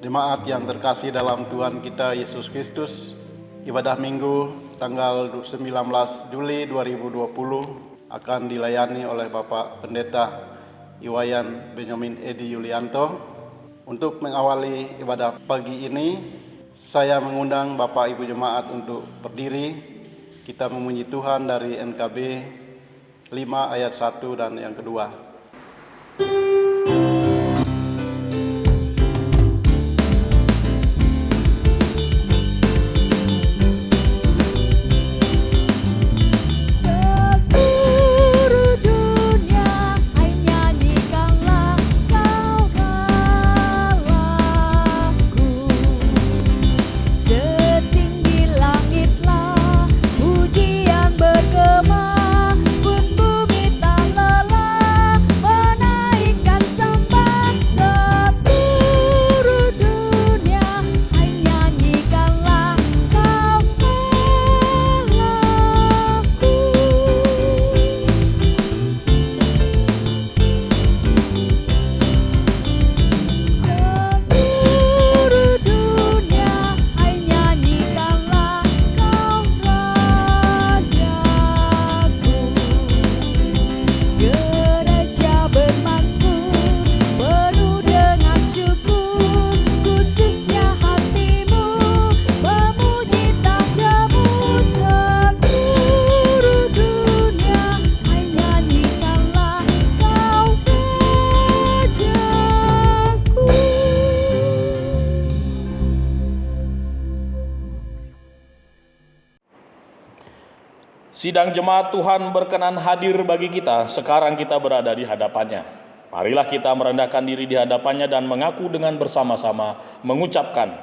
Jemaat yang terkasih dalam Tuhan kita Yesus Kristus, ibadah Minggu tanggal 19 Juli 2020 akan dilayani oleh Bapak Pendeta Iwayan Benyamin Edi Yulianto. Untuk mengawali ibadah pagi ini, saya mengundang Bapak Ibu Jemaat untuk berdiri. Kita memuji Tuhan dari NKB 5 ayat 1 dan yang kedua. Sidang jemaat Tuhan berkenan hadir bagi kita, sekarang kita berada di hadapannya. Marilah kita merendahkan diri di hadapannya dan mengaku dengan bersama-sama mengucapkan,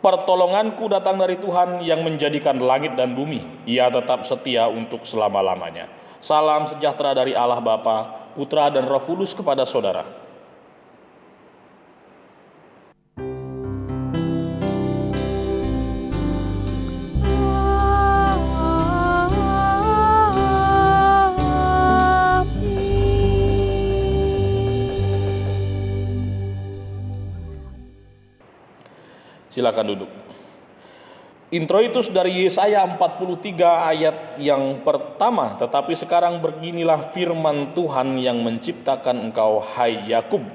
pertolonganku datang dari Tuhan yang menjadikan langit dan bumi. Ia tetap setia untuk selama-lamanya. Salam sejahtera dari Allah Bapa, Putra dan Roh Kudus kepada saudara. Silakan duduk. Introitus dari Yesaya 43 ayat yang pertama, tetapi sekarang beginilah firman Tuhan yang menciptakan engkau hai Yakub,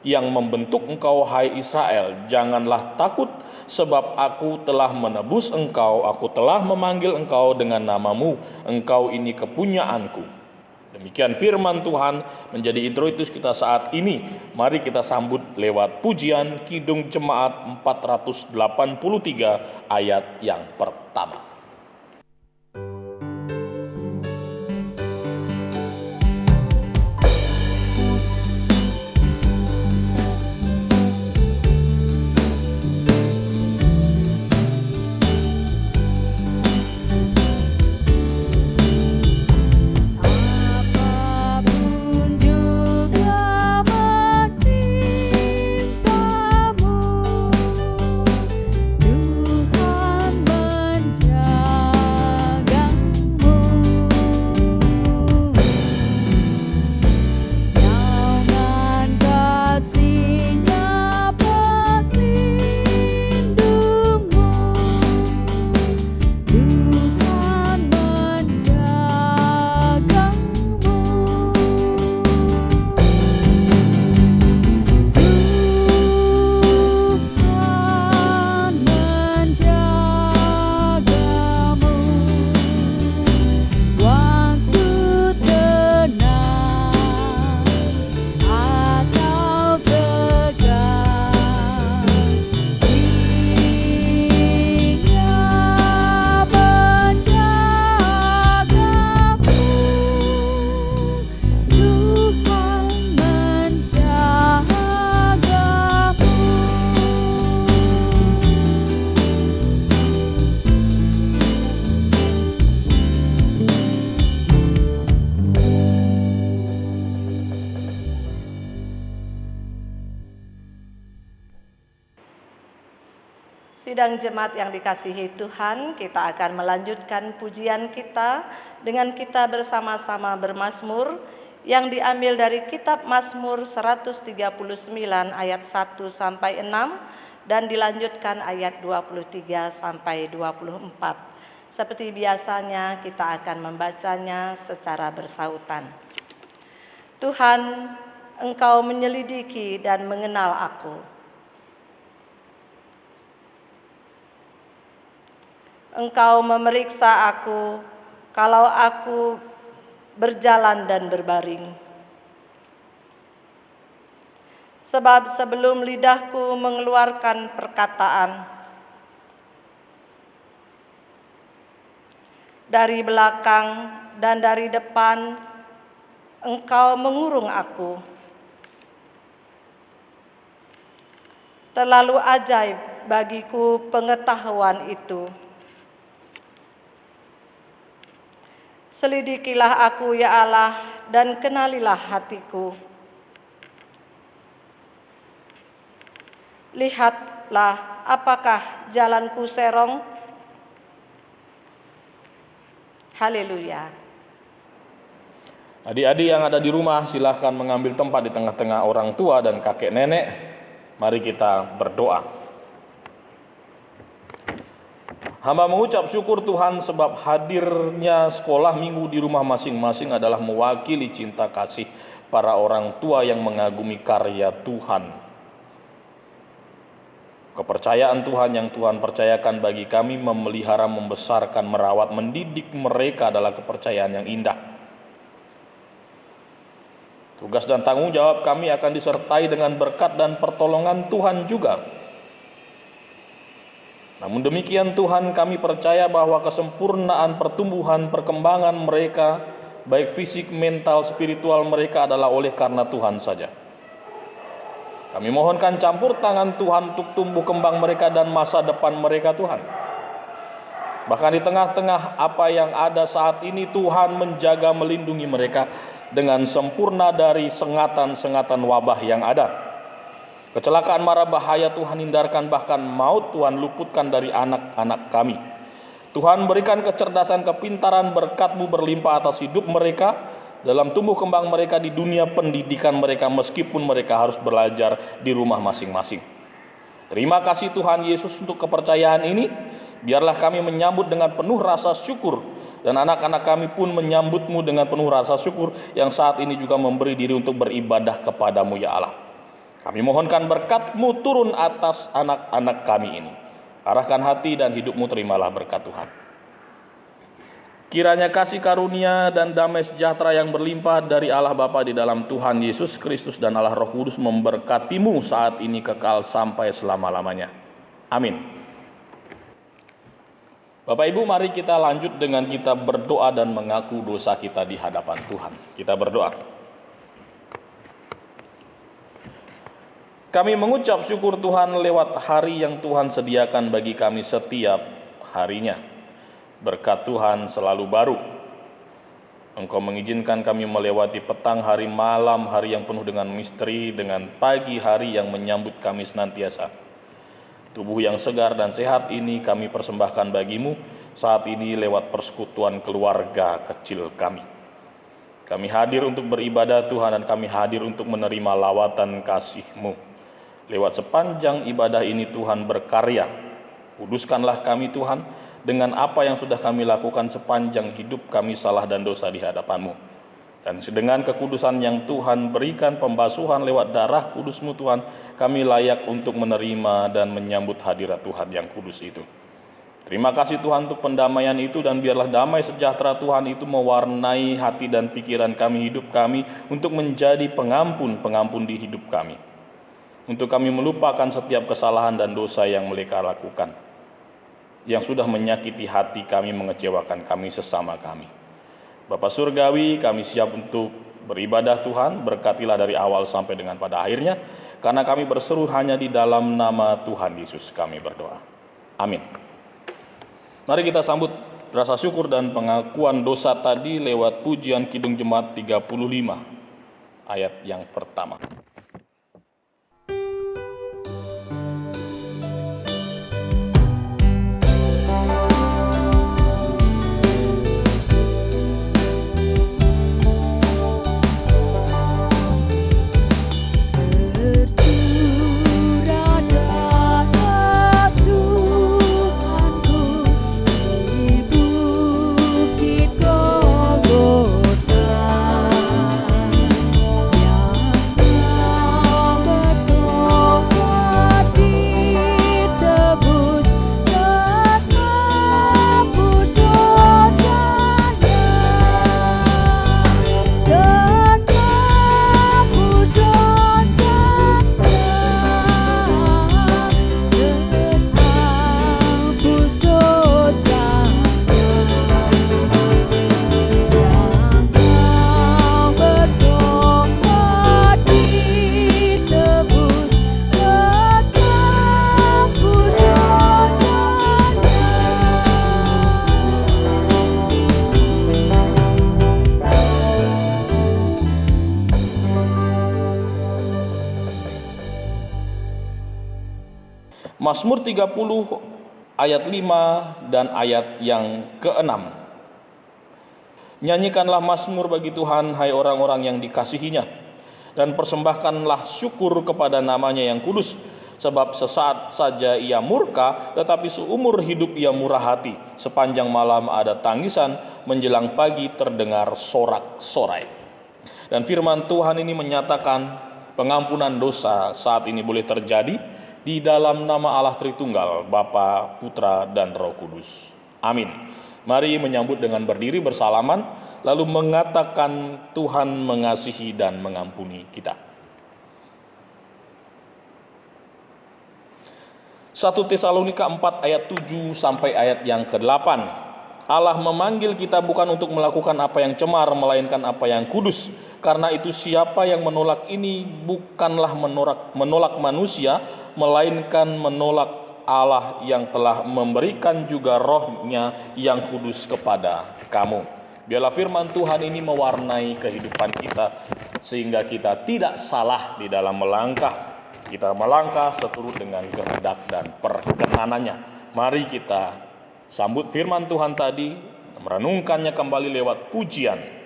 yang membentuk engkau hai Israel. Janganlah takut, sebab aku telah menebus engkau, aku telah memanggil engkau dengan namamu, engkau ini kepunyaanku. Demikian firman Tuhan menjadi introitus kita saat ini. Mari kita sambut lewat pujian Kidung Jemaat 483 ayat yang pertama. Sidang jemaat yang dikasihi Tuhan, kita akan melanjutkan pujian kita dengan kita bersama-sama bermazmur yang diambil dari kitab Mazmur 139 ayat 1 sampai 6 dan dilanjutkan ayat 23 sampai 24. Seperti biasanya kita akan membacanya secara bersautan. Tuhan, Engkau menyelidiki dan mengenal aku. Engkau memeriksa aku kalau aku berjalan dan berbaring. Sebab sebelum lidahku mengeluarkan perkataan, dari belakang dan dari depan, Engkau mengurung aku. Terlalu ajaib bagiku pengetahuan itu. Selidikilah aku ya Allah, dan kenalilah hatiku. Lihatlah apakah jalanku serong. Haleluya. Adik-adik yang ada di rumah, silahkan mengambil tempat di tengah-tengah orang tua dan kakek nenek. Mari kita berdoa. Hamba mengucap syukur Tuhan sebab hadirnya sekolah minggu di rumah masing-masing adalah mewakili cinta kasih para orang tua yang mengagumi karya Tuhan. Kepercayaan Tuhan yang Tuhan percayakan bagi kami memelihara, membesarkan, merawat, mendidik mereka adalah kepercayaan yang indah. Tugas dan tanggung jawab kami akan disertai dengan berkat dan pertolongan Tuhan juga. Namun demikian Tuhan, kami percaya bahwa kesempurnaan pertumbuhan perkembangan mereka, baik fisik, mental, spiritual mereka adalah oleh karena Tuhan saja. Kami mohonkan campur tangan Tuhan untuk tumbuh kembang mereka dan masa depan mereka Tuhan. Bahkan di tengah-tengah apa yang ada saat ini, Tuhan menjaga melindungi mereka dengan sempurna dari sengatan-sengatan wabah yang ada. Kecelakaan mara bahaya Tuhan hindarkan, bahkan maut Tuhan luputkan dari anak-anak kami. Tuhan berikan kecerdasan, kepintaran, berkat-Mu berlimpah atas hidup mereka dalam tumbuh kembang mereka di dunia pendidikan mereka, meskipun mereka harus belajar di rumah masing-masing. Terima kasih Tuhan Yesus untuk kepercayaan ini. Biarlah kami menyambut dengan penuh rasa syukur, dan anak-anak kami pun menyambut-Mu dengan penuh rasa syukur yang saat ini juga memberi diri untuk beribadah kepada-Mu ya Allah. Kami mohonkan berkat-Mu turun atas anak-anak kami ini. Arahkan hati dan hidup-Mu, terimalah berkat Tuhan. Kiranya kasih karunia dan damai sejahtera yang berlimpah dari Allah Bapa di dalam Tuhan Yesus Kristus dan Allah Roh Kudus memberkati-Mu saat ini kekal sampai selama-lamanya. Amin. Bapak Ibu, mari kita lanjut dengan kita berdoa dan mengaku dosa kita di hadapan Tuhan. Kita berdoa. Kami mengucap syukur Tuhan lewat hari yang Tuhan sediakan bagi kami setiap harinya. Berkat Tuhan selalu baru. Engkau mengizinkan kami melewati petang hari, malam hari yang penuh dengan misteri, dengan pagi hari yang menyambut kami senantiasa. Tubuh yang segar dan sehat ini kami persembahkan bagi-Mu saat ini lewat persekutuan keluarga kecil kami. Kami hadir untuk beribadah Tuhan, dan kami hadir untuk menerima lawatan kasih-Mu. Lewat sepanjang ibadah ini Tuhan berkarya. Kuduskanlah kami Tuhan dengan apa yang sudah kami lakukan sepanjang hidup kami salah dan dosa di hadapan-Mu. Dan dengan kekudusan yang Tuhan berikan, pembasuhan lewat darah kudus-Mu Tuhan, kami layak untuk menerima dan menyambut hadirat Tuhan yang kudus itu. Terima kasih Tuhan untuk pendamaian itu, dan biarlah damai sejahtera Tuhan itu mewarnai hati dan pikiran kami, hidup kami, untuk menjadi pengampun di hidup kami. Untuk kami melupakan setiap kesalahan dan dosa yang mereka lakukan, yang sudah menyakiti hati kami, mengecewakan kami sesama kami. Bapa Surgawi, kami siap untuk beribadah Tuhan. Berkatilah dari awal sampai dengan pada akhirnya, karena kami berseru hanya di dalam nama Tuhan Yesus kami berdoa. Amin. Mari kita sambut rasa syukur dan pengakuan dosa tadi lewat pujian Kidung Jemaat 35 ayat yang pertama. Mazmur 30 ayat 5 dan ayat yang ke-6. Nyanyikanlah mazmur bagi Tuhan, hai orang-orang yang dikasihinya, dan persembahkanlah syukur kepada namanya yang kudus. Sebab sesaat saja ia murka, tetapi seumur hidup ia murah hati. Sepanjang malam ada tangisan, menjelang pagi terdengar sorak-sorai. Dan firman Tuhan ini menyatakan pengampunan dosa saat ini boleh terjadi di dalam nama Allah Tritunggal, Bapa, Putra, dan Roh Kudus. Amin. Mari menyambut dengan berdiri bersalaman, lalu mengatakan Tuhan mengasihi dan mengampuni kita. 1 Tesalonika 4 ayat 7 sampai ayat yang ke-8. Allah memanggil kita bukan untuk melakukan apa yang cemar, melainkan apa yang kudus. Karena itu siapa yang menolak ini bukanlah menolak manusia, melainkan menolak Allah yang telah memberikan juga Roh-Nya yang kudus kepada kamu. Biarlah firman Tuhan ini mewarnai kehidupan kita, sehingga kita tidak salah di dalam melangkah. Kita melangkah seturut dengan kehendak dan perkenanannya. Mari kita sambut firman Tuhan tadi, merenungkannya kembali lewat pujian.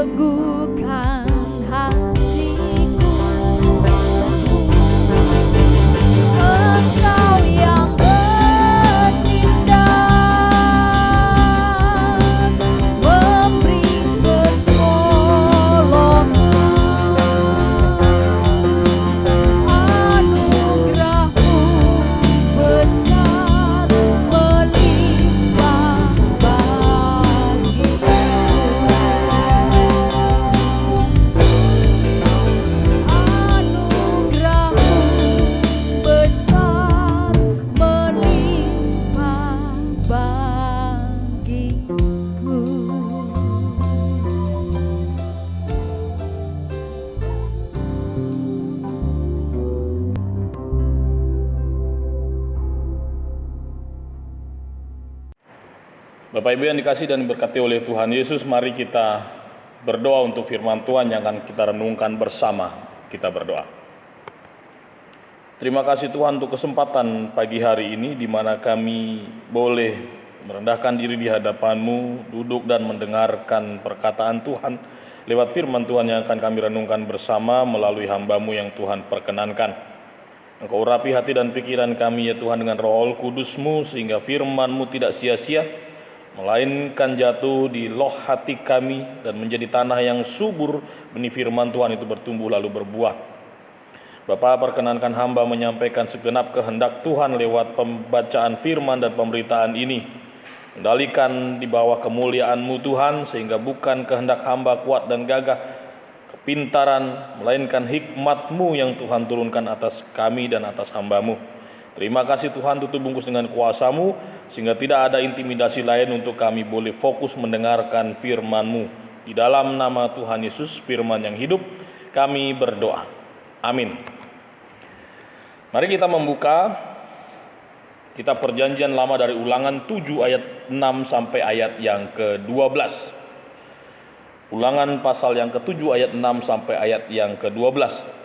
teguhkan hatiku. Bapak Ibu yang dikasihi dan diberkati oleh Tuhan Yesus, mari kita berdoa untuk firman Tuhan yang akan kita renungkan bersama. Kita berdoa. Terima kasih Tuhan untuk kesempatan pagi hari ini di mana kami boleh merendahkan diri di hadapan-Mu, duduk dan mendengarkan perkataan Tuhan lewat firman Tuhan yang akan kami renungkan bersama melalui hamba-Mu yang Tuhan perkenankan. Engkau urapi hati dan pikiran kami ya Tuhan dengan Roh Kudus-Mu sehingga firman-Mu tidak sia-sia, melainkan jatuh di loh hati kami dan menjadi tanah yang subur, benih firman Tuhan itu bertumbuh lalu berbuah. Bapa, perkenankan hamba menyampaikan segenap kehendak Tuhan lewat pembacaan firman dan pemberitaan ini. Kendalikan di bawah kemuliaan-Mu Tuhan, sehingga bukan kehendak hamba kuat dan gagah, kepintaran, melainkan hikmat-Mu yang Tuhan turunkan atas kami dan atas hamba-Mu. Terima kasih Tuhan, tutup bungkus dengan kuasa-Mu, sehingga tidak ada intimidasi lain untuk kami boleh fokus mendengarkan firman-Mu. Di dalam nama Tuhan Yesus, firman yang hidup, kami berdoa. Amin. Mari kita membuka kitab Perjanjian Lama dari Ulangan 7 ayat 6 sampai ayat yang ke-12. Ulangan pasal yang ke-7 ayat 6 sampai ayat yang ke-12.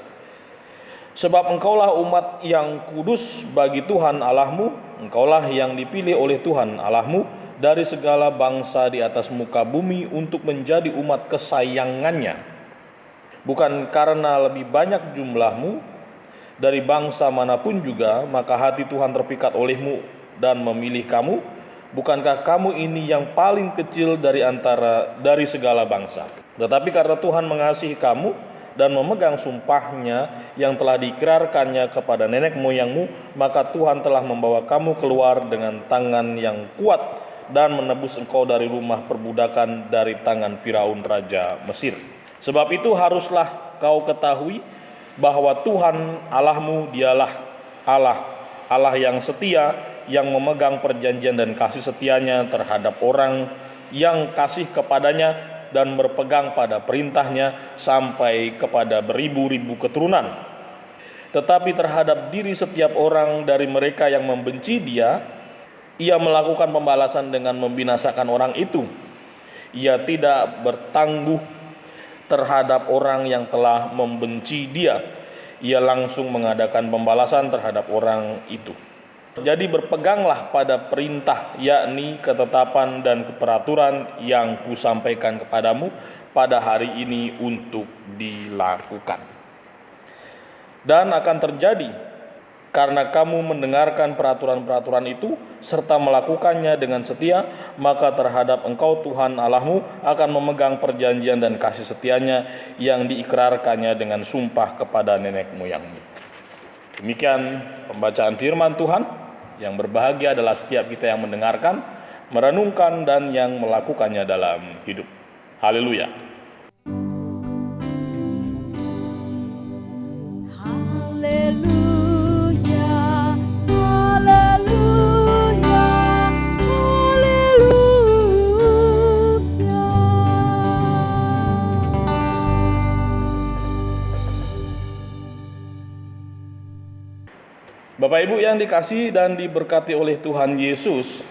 Sebab engkaulah umat yang kudus bagi Tuhan Allahmu, engkaulah yang dipilih oleh Tuhan Allahmu dari segala bangsa di atas muka bumi untuk menjadi umat kesayangannya. Bukan karena lebih banyak jumlahmu dari bangsa manapun juga, maka hati Tuhan terpikat olehmu dan memilih kamu. Bukankah kamu ini yang paling kecil dari segala bangsa? Tetapi karena Tuhan mengasihi kamu dan memegang sumpahnya yang telah diikrarkannya kepada nenek moyangmu, maka Tuhan telah membawa kamu keluar dengan tangan yang kuat dan menebus engkau dari rumah perbudakan, dari tangan Firaun raja Mesir. Sebab itu haruslah kau ketahui bahwa Tuhan Allahmu dialah Allah yang setia, yang memegang perjanjian dan kasih setianya terhadap orang yang kasih kepadanya dan berpegang pada perintahnya sampai kepada beribu-ribu keturunan. Tetapi terhadap diri setiap orang dari mereka yang membenci Dia, Ia melakukan pembalasan dengan membinasakan orang itu. Ia tidak bertangguh terhadap orang yang telah membenci Dia. Ia langsung mengadakan pembalasan terhadap orang itu. Jadi berpeganglah pada perintah, yakni ketetapan dan keperaturan yang kusampaikan kepadamu pada hari ini untuk dilakukan. Dan akan terjadi, karena kamu mendengarkan peraturan-peraturan itu, serta melakukannya dengan setia, maka terhadap engkau Tuhan Allahmu akan memegang perjanjian dan kasih setianya yang diikrarkannya dengan sumpah kepada nenek moyangmu. Demikian pembacaan firman Tuhan. Yang berbahagia adalah setiap kita yang mendengarkan, merenungkan, dan yang melakukannya dalam hidup. Haleluya. Haleluya, haleluya, haleluya. Bapak Ibu yang dikasihi dan diberkati oleh Tuhan Yesus,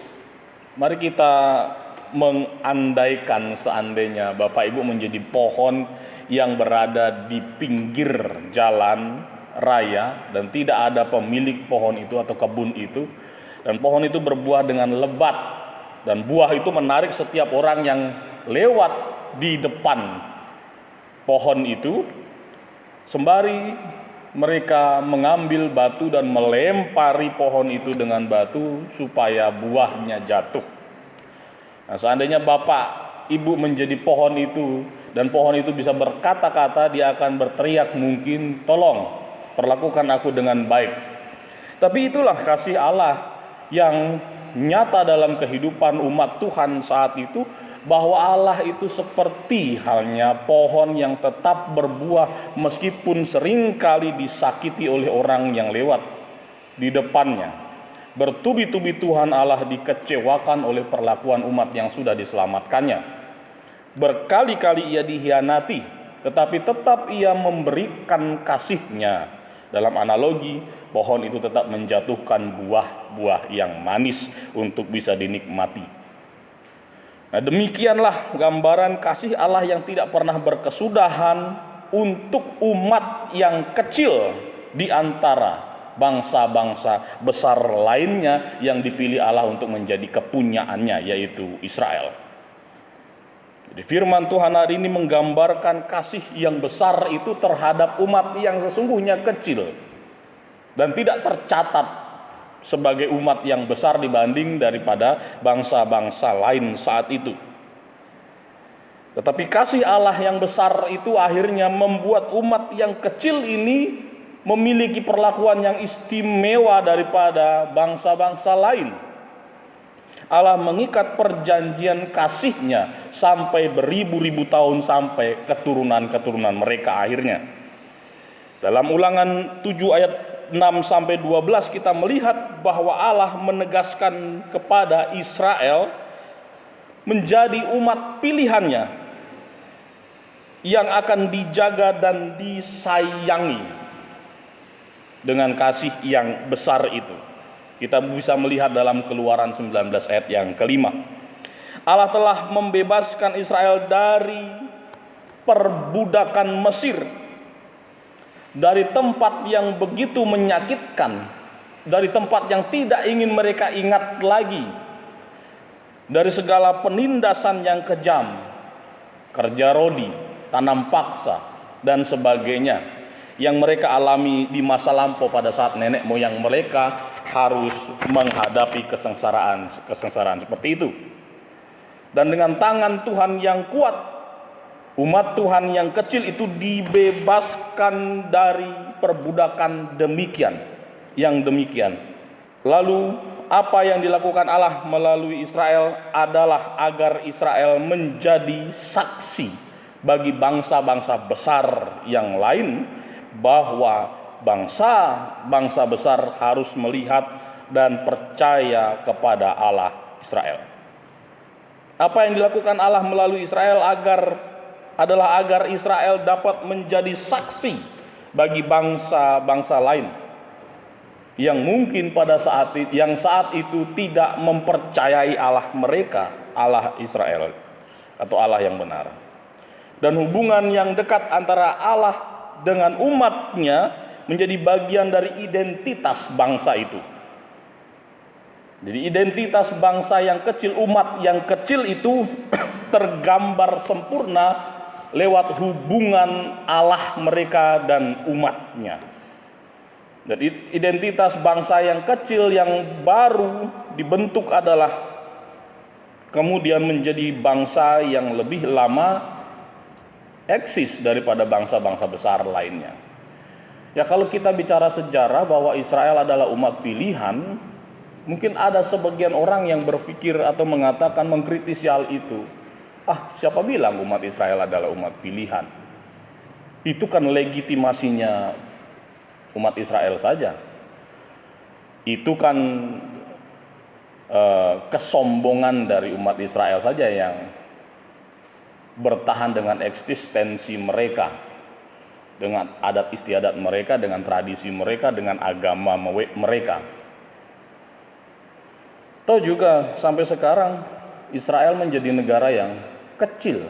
mari kita mengandaikan seandainya Bapak Ibu menjadi pohon yang berada di pinggir jalan raya dan tidak ada pemilik pohon itu atau kebun itu, dan pohon itu berbuah dengan lebat dan buah itu menarik setiap orang yang lewat di depan pohon itu, sembari mereka mengambil batu dan melempari pohon itu dengan batu supaya buahnya jatuh. Nah, seandainya Bapak Ibu menjadi pohon itu dan pohon itu bisa berkata-kata, dia akan berteriak mungkin, tolong perlakukan aku dengan baik. Tapi itulah kasih Allah yang nyata dalam kehidupan umat Tuhan saat itu, bahwa Allah itu seperti halnya pohon yang tetap berbuah meskipun seringkali disakiti oleh orang yang lewat di depannya. Bertubi-tubi Tuhan Allah dikecewakan oleh perlakuan umat yang sudah diselamatkannya. Berkali-kali ia dihianati, tetapi tetap ia memberikan kasih-Nya. Dalam analogi, pohon itu tetap menjatuhkan buah-buah yang manis untuk bisa dinikmati. Nah, demikianlah gambaran kasih Allah yang tidak pernah berkesudahan untuk umat yang kecil di antara bangsa-bangsa besar lainnya yang dipilih Allah untuk menjadi kepunyaannya, yaitu Israel. Jadi firman Tuhan hari ini menggambarkan kasih yang besar itu terhadap umat yang sesungguhnya kecil dan tidak tercatat sebagai umat yang besar dibanding daripada bangsa-bangsa lain saat itu. Tetapi kasih Allah yang besar itu akhirnya membuat umat yang kecil ini memiliki perlakuan yang istimewa daripada bangsa-bangsa lain. Allah mengikat perjanjian kasih-Nya sampai beribu-ribu tahun, sampai keturunan-keturunan mereka akhirnya. Dalam Ulangan 7 ayat 6-12 kita melihat bahwa Allah menegaskan kepada Israel menjadi umat pilihannya yang akan dijaga dan disayangi dengan kasih yang besar itu. Kita bisa melihat dalam Keluaran 19 ayat yang kelima. Allah telah membebaskan Israel dari perbudakan Mesir, dari tempat yang begitu menyakitkan, dari tempat yang tidak ingin mereka ingat lagi, dari segala penindasan yang kejam, kerja rodi, tanam paksa, dan sebagainya yang mereka alami di masa lampau pada saat nenek moyang mereka harus menghadapi kesengsaraan seperti itu. Dan dengan tangan Tuhan yang kuat, umat Tuhan yang kecil itu dibebaskan dari perbudakan yang demikian. Lalu apa yang dilakukan Allah melalui Israel adalah agar Israel menjadi saksi bagi bangsa-bangsa besar yang lain bahwa bangsa-bangsa besar harus melihat dan percaya kepada Allah Israel. Apa yang dilakukan Allah melalui Israel adalah agar Israel dapat menjadi saksi bagi bangsa-bangsa lain yang mungkin saat itu tidak mempercayai Allah mereka, Allah Israel atau Allah yang benar. Dan hubungan yang dekat antara Allah dengan umatnya menjadi bagian dari identitas bangsa itu. Jadi identitas bangsa yang kecil, umat yang kecil itu tergambar sempurna lewat hubungan Allah mereka dan umatnya. Dan identitas bangsa yang kecil yang baru dibentuk adalah kemudian menjadi bangsa yang lebih lama eksis daripada bangsa-bangsa besar lainnya. Ya, kalau kita bicara sejarah bahwa Israel adalah umat pilihan, mungkin ada sebagian orang yang berpikir atau mengatakan, mengkritisi hal itu. Siapa bilang umat Israel adalah umat pilihan? Itu kan legitimasinya umat Israel saja. Itu kan kesombongan dari umat Israel saja yang bertahan dengan eksistensi mereka, dengan adat istiadat mereka, dengan tradisi mereka, dengan agama mereka. Tahu juga sampai sekarang Israel menjadi negara yang kecil,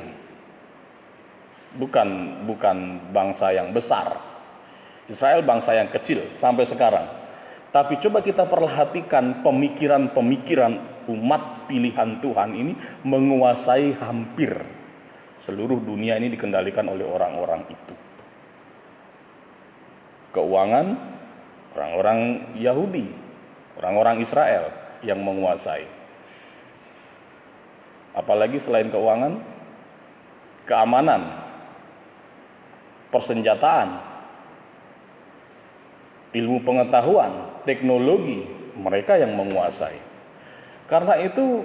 bukan bangsa yang besar. Israel bangsa yang kecil sampai sekarang. Tapi coba kita perhatikan pemikiran-pemikiran umat pilihan Tuhan ini menguasai hampir seluruh dunia ini, dikendalikan oleh orang-orang itu. Keuangan, orang-orang Yahudi, orang-orang Israel yang menguasai. Apalagi selain keuangan, keamanan, persenjataan, ilmu pengetahuan, teknologi, mereka yang menguasai. Karena itu,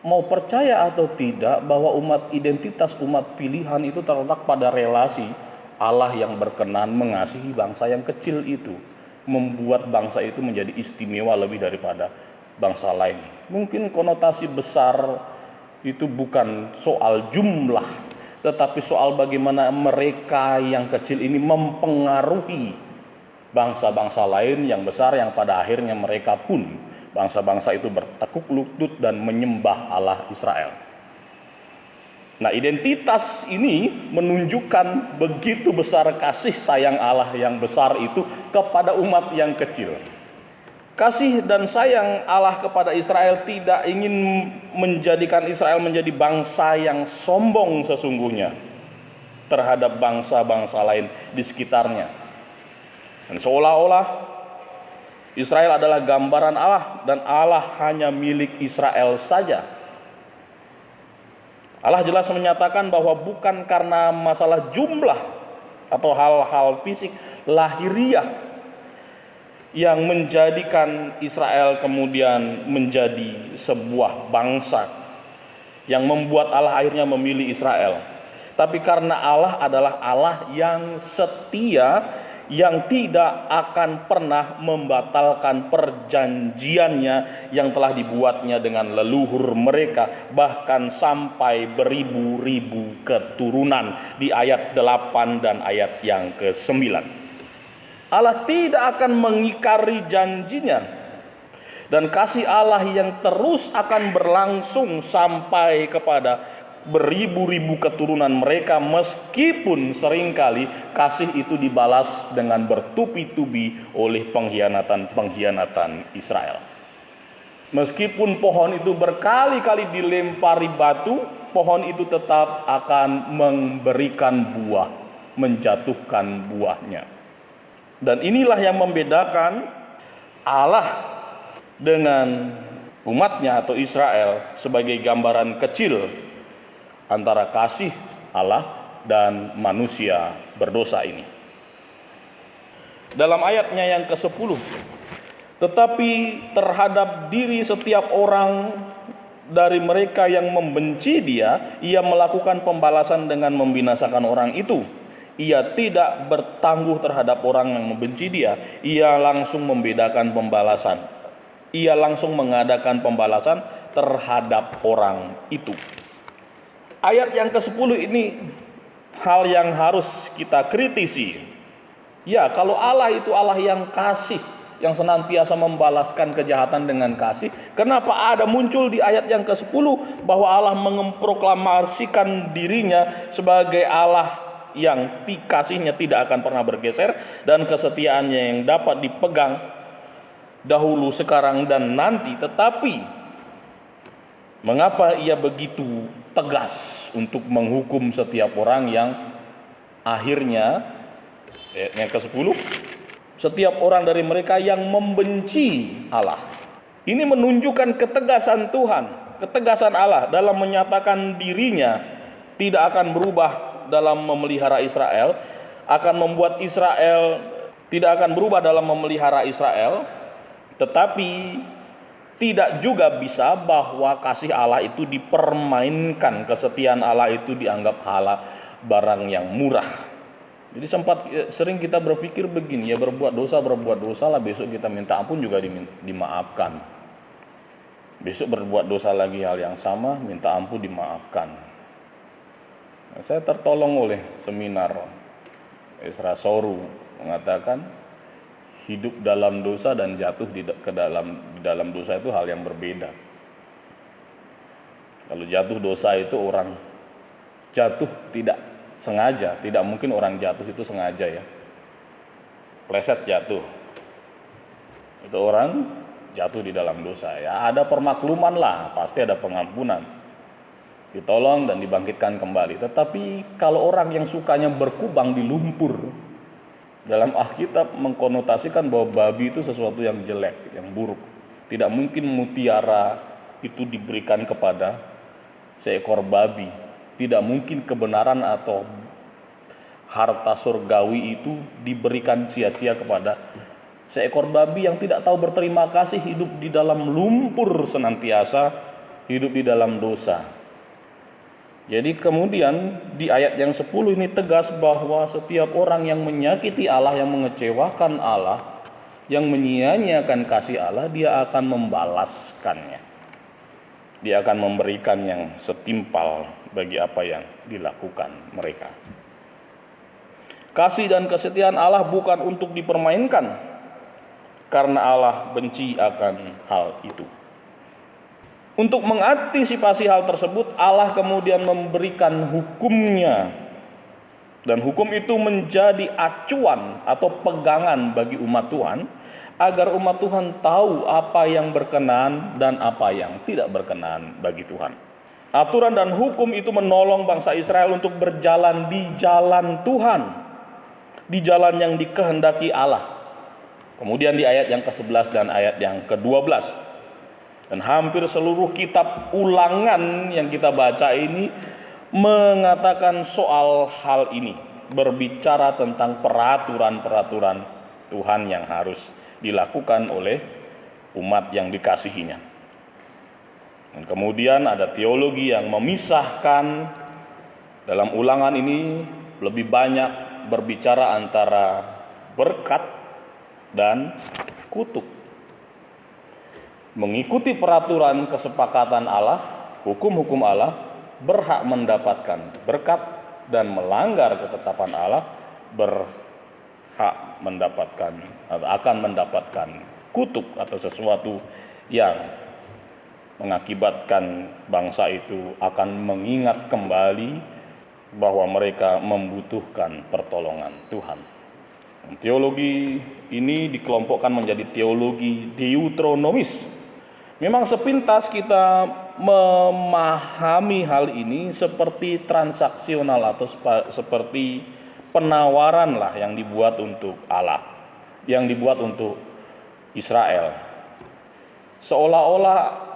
mau percaya atau tidak bahwa identitas umat pilihan itu terletak pada relasi Allah yang berkenan mengasihi bangsa yang kecil itu, membuat bangsa itu menjadi istimewa lebih daripada bangsa lain. Mungkin konotasi besar itu bukan soal jumlah, tetapi soal bagaimana mereka yang kecil ini mempengaruhi bangsa-bangsa lain yang besar, yang pada akhirnya mereka pun, bangsa-bangsa itu bertekuk lutut dan menyembah Allah Israel. Nah, identitas ini menunjukkan begitu besar kasih sayang Allah yang besar itu kepada umat yang kecil. Kasih dan sayang Allah kepada Israel tidak ingin menjadikan Israel menjadi bangsa yang sombong sesungguhnya terhadap bangsa-bangsa lain di sekitarnya. Dan seolah-olah Israel adalah gambaran Allah dan Allah hanya milik Israel saja. Allah jelas menyatakan bahwa bukan karena masalah jumlah atau hal-hal fisik lahiriah yang menjadikan Israel kemudian menjadi sebuah bangsa yang membuat Allah akhirnya memilih Israel. Tapi karena Allah adalah Allah yang setia, yang tidak akan pernah membatalkan perjanjiannya yang telah dibuatnya dengan leluhur mereka, bahkan sampai beribu-ribu keturunan di ayat 8 dan ayat yang ke-9. Allah tidak akan mengingkari janjinya, dan kasih Allah yang terus akan berlangsung sampai kepada beribu-ribu keturunan mereka, meskipun seringkali kasih itu dibalas dengan bertubi-tubi oleh pengkhianatan Israel. Meskipun pohon itu berkali-kali dilempari batu, pohon itu tetap akan memberikan buah, menjatuhkan buahnya. Dan inilah yang membedakan Allah dengan umatnya atau Israel sebagai gambaran kecil antara kasih Allah dan manusia berdosa ini. Dalam ayatnya yang ke-10, tetapi terhadap diri setiap orang dari mereka yang membenci dia, ia melakukan pembalasan dengan membinasakan orang itu. Ia tidak bertangguh terhadap orang yang membenci dia, ia langsung membedakan pembalasan. Ia langsung mengadakan pembalasan terhadap orang itu. Ayat yang ke-10 ini hal yang harus kita kritisi. Ya, kalau Allah itu Allah yang kasih, yang senantiasa membalaskan kejahatan dengan kasih, kenapa ada muncul di ayat yang ke-10 bahwa Allah memproklamasikan dirinya sebagai Allah yang kasihnya tidak akan pernah bergeser dan kesetiaannya yang dapat dipegang dahulu, sekarang, dan nanti. Tetapi mengapa ia begitu tegas untuk menghukum setiap orang yang akhirnya, ayatnya ke-10, setiap orang dari mereka yang membenci Allah. Ini menunjukkan ketegasan Tuhan, ketegasan Allah dalam menyatakan dirinya tidak akan berubah dalam memelihara Israel, akan membuat Israel tidak akan berubah dalam memelihara Israel, tetapi tidak juga bisa bahwa kasih Allah itu dipermainkan, kesetiaan Allah itu dianggap barang yang murah. Jadi sering kita berpikir begini, ya berbuat dosa lah, besok kita minta ampun juga dimaafkan. Besok berbuat dosa lagi hal yang sama, minta ampun dimaafkan. Nah, saya tertolong oleh seminar Esra Soru mengatakan hidup dalam dosa dan jatuh di dalam dosa itu hal yang berbeda. Kalau jatuh dosa itu orang jatuh tidak sengaja, tidak mungkin orang jatuh itu sengaja ya. Pleset jatuh. Itu orang jatuh di dalam dosa ya. Ada permakluman lah, pasti ada pengampunan. Ditolong dan dibangkitkan kembali. Tetapi kalau orang yang sukanya berkubang di lumpur, dalam Alkitab mengkonotasikan bahwa babi itu sesuatu yang jelek, yang buruk. Tidak mungkin mutiara itu diberikan kepada seekor babi. Tidak mungkin kebenaran atau harta surgawi itu diberikan sia-sia kepada seekor babi yang tidak tahu berterima kasih, hidup di dalam lumpur senantiasa, hidup di dalam dosa. Jadi kemudian di ayat yang 10 ini tegas bahwa setiap orang yang menyakiti Allah, yang mengecewakan Allah, yang menyia-nyiakan kasih Allah, dia akan membalaskannya. Dia akan memberikan yang setimpal bagi apa yang dilakukan mereka. Kasih dan kesetiaan Allah bukan untuk dipermainkan, karena Allah benci akan hal itu. Untuk mengantisipasi hal tersebut, Allah kemudian memberikan hukumnya. Dan hukum itu menjadi acuan atau pegangan bagi umat Tuhan, agar umat Tuhan tahu apa yang berkenan dan apa yang tidak berkenan bagi Tuhan. Aturan dan hukum itu menolong bangsa Israel untuk berjalan di jalan Tuhan, di jalan yang dikehendaki Allah. Kemudian di ayat yang ke-11 dan ayat yang ke-12. Dan hampir seluruh kitab Ulangan yang kita baca ini mengatakan soal hal ini, berbicara tentang peraturan-peraturan Tuhan yang harus dilakukan oleh umat yang dikasihinya. Dan kemudian ada teologi yang memisahkan. Dalam Ulangan ini lebih banyak berbicara antara berkat dan kutuk. Mengikuti peraturan kesepakatan Allah, hukum-hukum Allah, berhak mendapatkan berkat, dan melanggar ketetapan Allah berhak mendapatkan atau akan mendapatkan kutuk atau sesuatu yang mengakibatkan bangsa itu akan mengingat kembali bahwa mereka membutuhkan pertolongan Tuhan. Teologi ini dikelompokkan menjadi teologi deuteronomis. Memang sepintas kita memahami hal ini seperti transaksional atau seperti penawaran lah yang dibuat untuk Allah, yang dibuat untuk Israel. Seolah-olah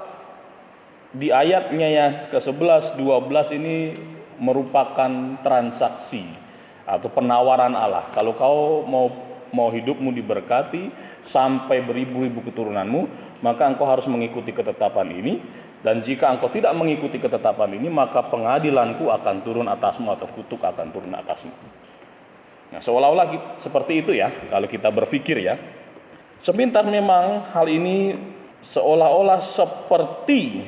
di ayatnya yang ke-11, 12 ini merupakan transaksi atau penawaran Allah. Kalau kau mau hidupmu diberkati sampai beribu-ribu keturunanmu, maka engkau harus mengikuti ketetapan ini, dan jika engkau tidak mengikuti ketetapan ini, maka pengadilanku akan turun atasmu atau kutuk akan turun atasmu. Nah, seolah-olah seperti itu ya, kalau kita berpikir ya. Sepintas memang hal ini seolah-olah seperti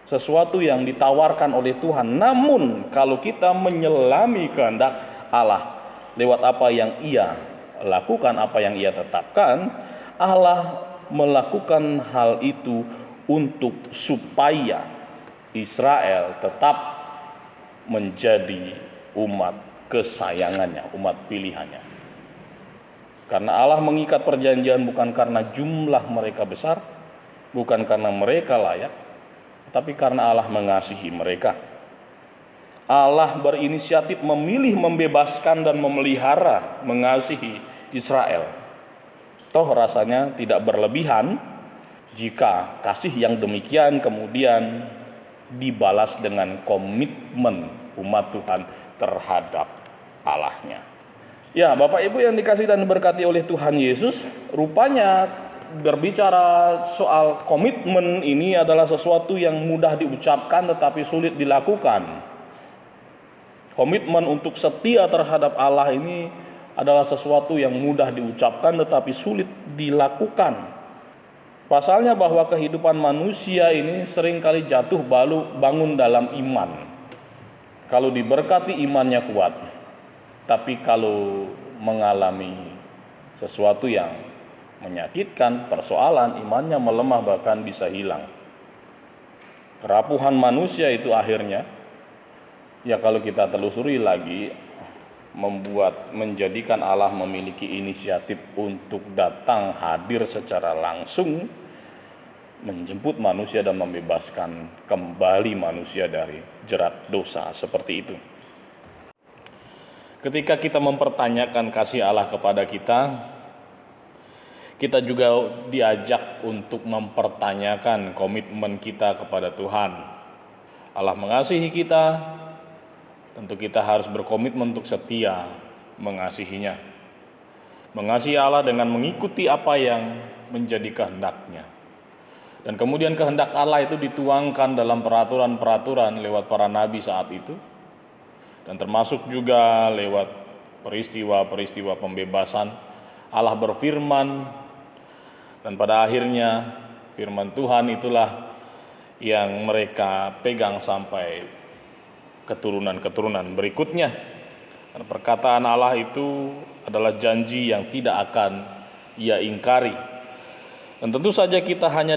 sesuatu yang ditawarkan oleh Tuhan. Namun kalau kita menyelami kehendak Allah lewat apa yang Ia lakukan, apa yang Ia tetapkan, Allah melakukan hal itu untuk supaya Israel tetap menjadi umat kesayangannya, umat pilihannya. Karena Allah mengikat perjanjian bukan karena jumlah mereka besar, bukan karena mereka layak, tapi karena Allah mengasihi mereka. Allah berinisiatif memilih, membebaskan dan memelihara, mengasihi Israel. Toh rasanya tidak berlebihan jika kasih yang demikian kemudian dibalas dengan komitmen umat Tuhan terhadap Allahnya. Ya, Bapak Ibu yang dikasihi dan diberkati oleh Tuhan Yesus, rupanya berbicara soal komitmen ini adalah sesuatu yang mudah diucapkan tetapi sulit dilakukan. Komitmen untuk setia terhadap Allah ini adalah sesuatu yang mudah diucapkan tetapi sulit dilakukan. Pasalnya bahwa kehidupan manusia ini seringkali jatuh bangun dalam iman. Kalau diberkati imannya kuat, tapi kalau mengalami sesuatu yang menyakitkan, persoalan, imannya melemah bahkan bisa hilang. Kerapuhan manusia itu akhirnya, ya kalau kita telusuri lagi, menjadikan Allah memiliki inisiatif untuk datang hadir secara langsung, menjemput manusia dan membebaskan kembali manusia dari jerat dosa seperti itu. Ketika kita mempertanyakan kasih Allah kepada kita juga diajak untuk mempertanyakan komitmen kita kepada Tuhan. Allah mengasihi kita, tentu kita harus berkomitmen untuk setia mengasihinya. Mengasihi Allah dengan mengikuti apa yang menjadi kehendak-Nya. Dan kemudian kehendak Allah itu dituangkan dalam peraturan-peraturan lewat para nabi saat itu. Dan termasuk juga lewat peristiwa-peristiwa pembebasan. Allah berfirman, dan pada akhirnya firman Tuhan itulah yang mereka pegang sampai keturunan-keturunan berikutnya. Dan perkataan Allah itu adalah janji yang tidak akan Ia ingkari. Dan tentu saja kita hanya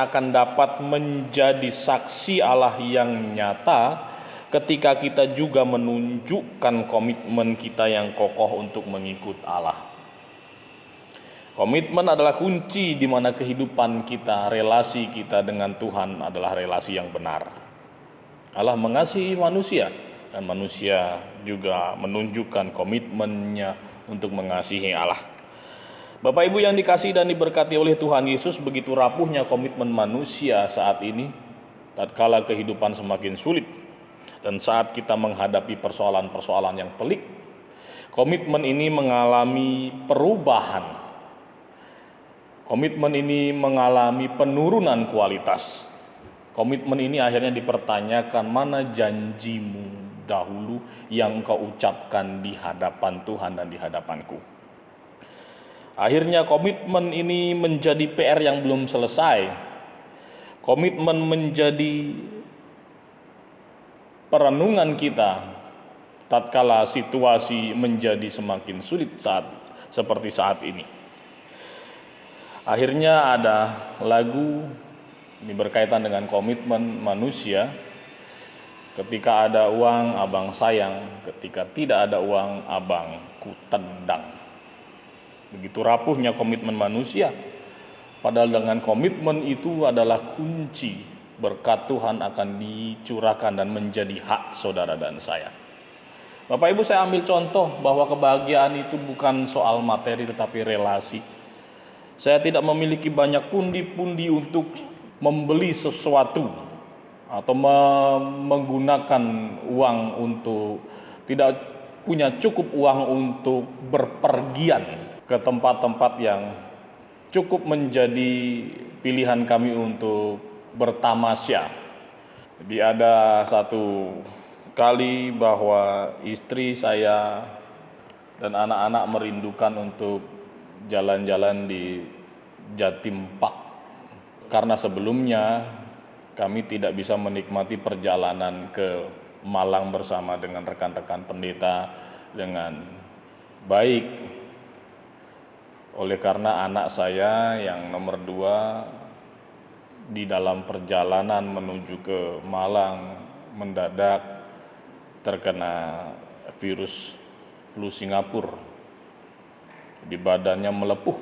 akan dapat menjadi saksi Allah yang nyata ketika kita juga menunjukkan komitmen kita yang kokoh untuk mengikut Allah. Komitmen adalah kunci di mana kehidupan kita, relasi kita dengan Tuhan adalah relasi yang benar. Allah mengasihi manusia dan manusia juga menunjukkan komitmennya untuk mengasihi Allah. Bapak Ibu yang dikasihi dan diberkati oleh Tuhan Yesus, begitu rapuhnya komitmen manusia saat ini, tatkala kehidupan semakin sulit, dan saat kita menghadapi persoalan-persoalan yang pelik, komitmen ini mengalami perubahan. Komitmen ini mengalami penurunan kualitas. Komitmen ini akhirnya dipertanyakan, mana janjimu dahulu yang engkau ucapkan di hadapan Tuhan dan di hadapanku. Akhirnya komitmen ini menjadi PR yang belum selesai. Komitmen menjadi perenungan kita tatkala situasi menjadi semakin sulit seperti saat ini. Akhirnya ada lagu ini berkaitan dengan komitmen manusia. Ketika ada uang, abang sayang. Ketika tidak ada uang, abang ku tendang. Begitu rapuhnya komitmen manusia. Padahal dengan komitmen itu adalah kunci berkat Tuhan akan dicurahkan dan menjadi hak saudara dan saya. Bapak Ibu, saya ambil contoh bahwa kebahagiaan itu bukan soal materi tetapi relasi. Saya tidak memiliki banyak pundi-pundi untuk membeli sesuatu atau menggunakan uang untuk, tidak punya cukup uang untuk berpergian ke tempat-tempat yang cukup menjadi pilihan kami untuk bertamasya. Jadi ada satu kali bahwa istri saya dan anak-anak merindukan untuk jalan-jalan di Jatim Park. Karena sebelumnya kami tidak bisa menikmati perjalanan ke Malang bersama dengan rekan-rekan pendeta dengan baik. Oleh karena anak saya yang nomor 2 di dalam perjalanan menuju ke Malang mendadak terkena virus flu Singapura. Di badannya melepuh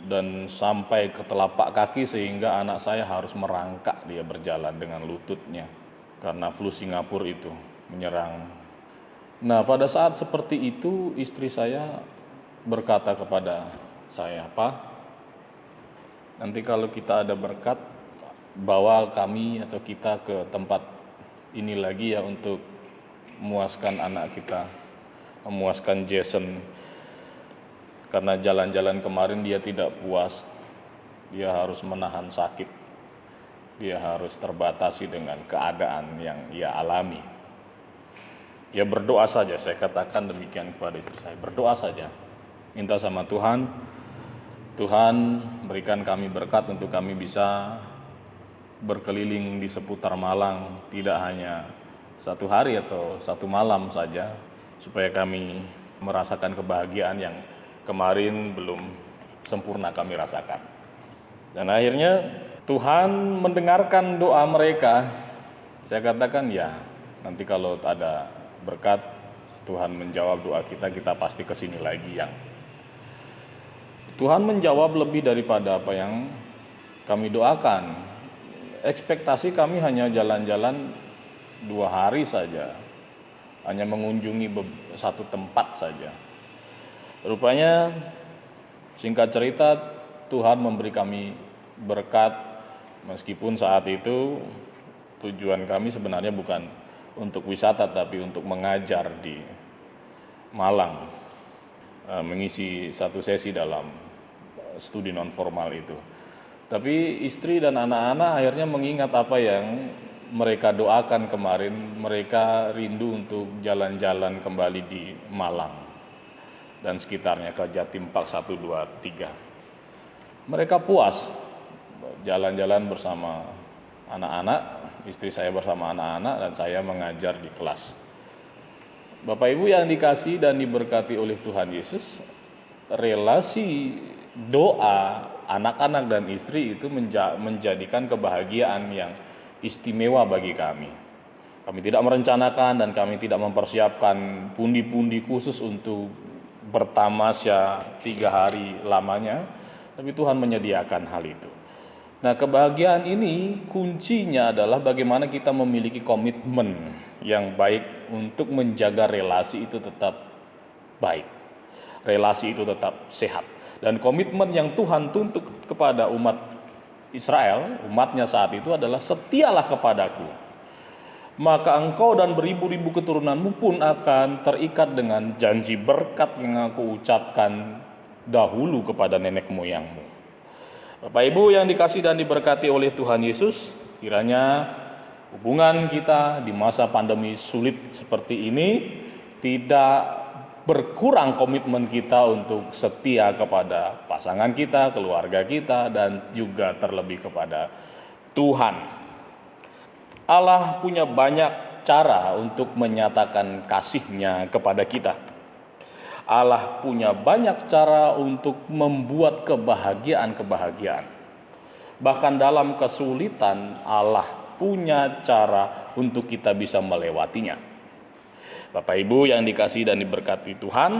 dan sampai ke telapak kaki sehingga anak saya harus merangkak dia berjalan dengan lututnya karena flu Singapura itu menyerang. Nah, pada saat seperti itu istri saya berkata kepada saya, "Pak, nanti kalau kita ada berkat, bawa kami atau kita ke tempat ini lagi ya untuk memuaskan anak kita, memuaskan Jason. Karena jalan-jalan kemarin dia tidak puas, dia harus menahan sakit, dia harus terbatasi dengan keadaan yang ia alami." Ya berdoa saja, saya katakan demikian kepada istri saya, berdoa saja. Minta sama Tuhan, Tuhan berikan kami berkat untuk kami bisa berkeliling di seputar Malang, tidak hanya satu hari atau satu malam saja, supaya kami merasakan kebahagiaan yang kemarin belum sempurna kami rasakan. Dan akhirnya Tuhan mendengarkan doa mereka. Saya katakan ya, nanti kalau ada berkat, Tuhan menjawab doa kita, kita pasti kesini lagi yang Tuhan menjawab lebih daripada apa yang kami doakan. Ekspektasi kami hanya jalan-jalan 2 hari saja, hanya mengunjungi satu tempat saja. Rupanya singkat cerita Tuhan memberi kami berkat, meskipun saat itu tujuan kami sebenarnya bukan untuk wisata tapi untuk mengajar di Malang, mengisi satu sesi dalam studi non formal itu. Tapi istri dan anak-anak akhirnya mengingat apa yang mereka doakan kemarin. Mereka rindu untuk jalan-jalan kembali di Malang dan sekitarnya, ke Jatim Park 1, 2, 3. Mereka puas jalan-jalan bersama anak-anak, istri saya bersama anak-anak, dan saya mengajar di kelas. Bapak Ibu yang dikasihi dan diberkati oleh Tuhan Yesus, relasi doa anak-anak dan istri itu menjadikan kebahagiaan yang istimewa bagi kami. Kami tidak merencanakan dan kami tidak mempersiapkan pundi-pundi khusus untuk bertamasya 3 hari lamanya, tapi Tuhan menyediakan hal itu. Nah, kebahagiaan ini kuncinya adalah bagaimana kita memiliki komitmen yang baik untuk menjaga relasi itu tetap baik, relasi itu tetap sehat. Dan komitmen yang Tuhan tuntut kepada umat Israel, umatnya saat itu adalah setialah kepadaku, maka engkau dan beribu-ribu keturunanmu pun akan terikat dengan janji berkat yang aku ucapkan dahulu kepada nenek moyangmu. Bapak Ibu yang dikasih dan diberkati oleh Tuhan Yesus, kiranya hubungan kita di masa pandemi sulit seperti ini tidak berkurang komitmen kita untuk setia kepada pasangan kita, keluarga kita, dan juga terlebih kepada Tuhan. Allah punya banyak cara untuk menyatakan kasih-Nya kepada kita. Allah punya banyak cara untuk membuat kebahagiaan-kebahagiaan. Bahkan dalam kesulitan, Allah punya cara untuk kita bisa melewatinya. Bapak Ibu yang dikasihi dan diberkati Tuhan,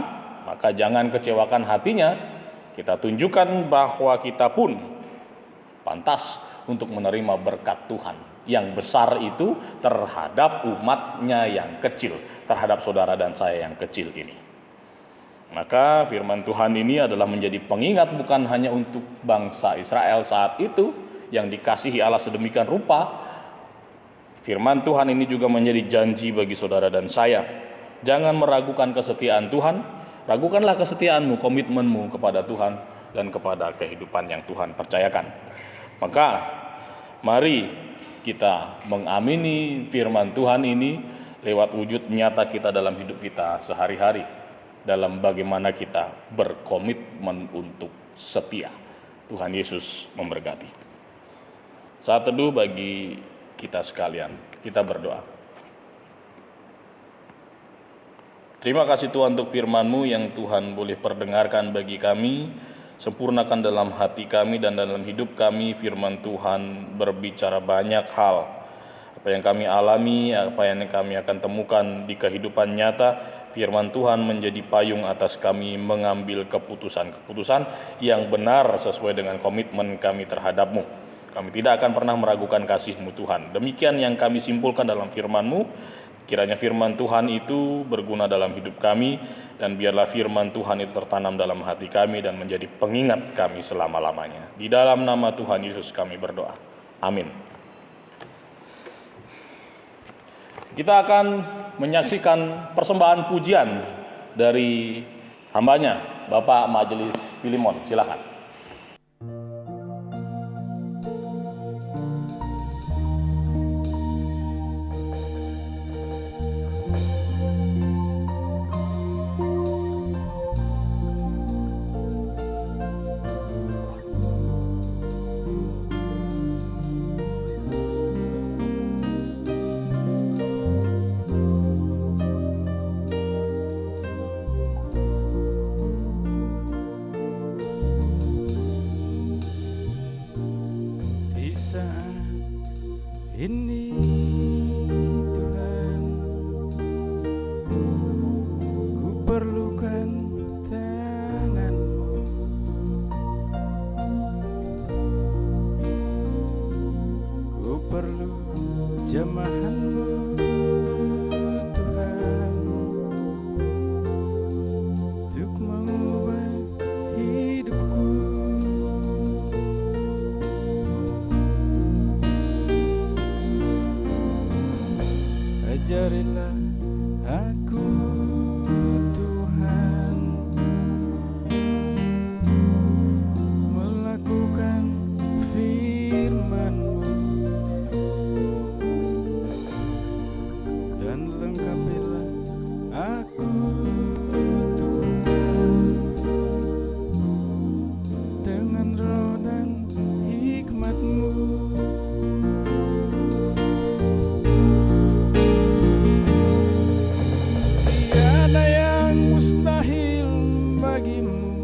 maka jangan kecewakan hatinya. Kita tunjukkan bahwa kita pun pantas untuk menerima berkat Tuhan yang besar itu terhadap umatnya yang kecil, terhadap saudara dan saya yang kecil ini. Maka firman Tuhan ini adalah menjadi pengingat bukan hanya untuk bangsa Israel saat itu yang dikasihi Allah sedemikian rupa. Firman Tuhan ini juga menjadi janji bagi saudara dan saya. Jangan meragukan kesetiaan Tuhan, ragukanlah kesetiaanmu, komitmenmu kepada Tuhan dan kepada kehidupan yang Tuhan percayakan. Maka mari kita mengamini firman Tuhan ini lewat wujud nyata kita dalam hidup kita sehari-hari, dalam bagaimana kita berkomitmen untuk setia. Tuhan Yesus memberkati. Saat teduh bagi kita sekalian, kita berdoa. Terima kasih Tuhan untuk firman-Mu yang Tuhan boleh perdengarkan bagi kami. Sempurnakan dalam hati kami dan dalam hidup kami. Firman Tuhan berbicara banyak hal. Apa yang kami alami, apa yang kami akan temukan di kehidupan nyata, firman Tuhan menjadi payung atas kami mengambil keputusan-keputusan yang benar sesuai dengan komitmen kami terhadap-Mu. Kami tidak akan pernah meragukan kasih-Mu Tuhan. Demikian yang kami simpulkan dalam firman-Mu. Kiranya firman Tuhan itu berguna dalam hidup kami, dan biarlah firman Tuhan itu tertanam dalam hati kami dan menjadi pengingat kami selama-lamanya. Di dalam nama Tuhan Yesus kami berdoa. Amin. Kita akan menyaksikan persembahan pujian dari hambanya, Bapak Majelis Filimon. Silakan. Ini Tuhan, ku perlukan tangan-Mu, ku perlu jamahan-Mu Tuhan, untuk mengubah hidupku. Ajarilah aku Tuhan, melakukan firman-Mu, dan lengkapilah aku Tuhan dengan roh dan hikmat-Mu. Tiada yang mustahil bagimu,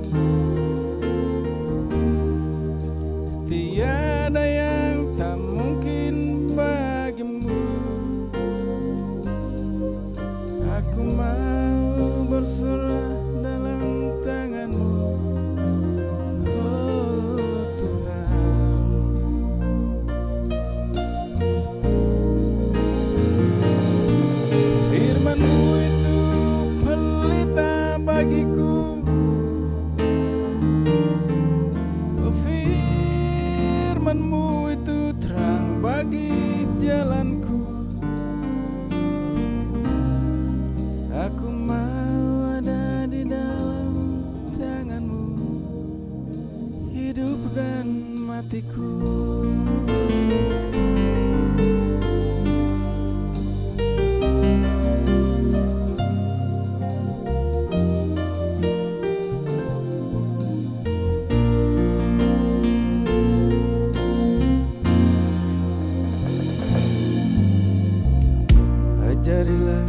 Ajarilah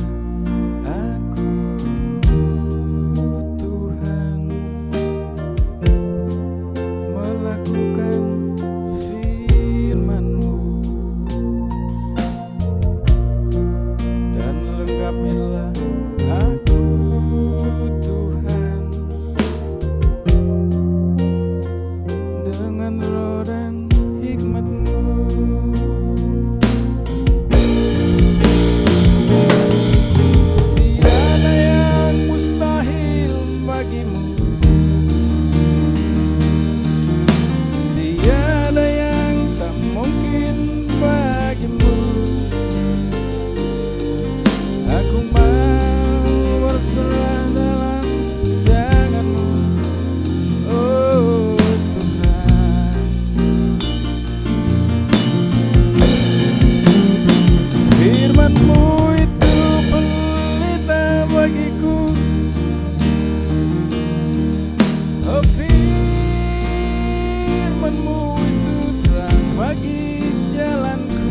aku Tuhan melakukan firman-Mu, dan lengkapilah aku Tuhan dengan roh dan hikmat-Mu. Tiada yang mustahil bagimu, tiada yang tak mungkin bagimu. Aku mau berserah dalam tangan-Mu, oh Tuhan. Firman-Mu itu pelita bagiku, oh firman-Mu itu terang bagi jalanku.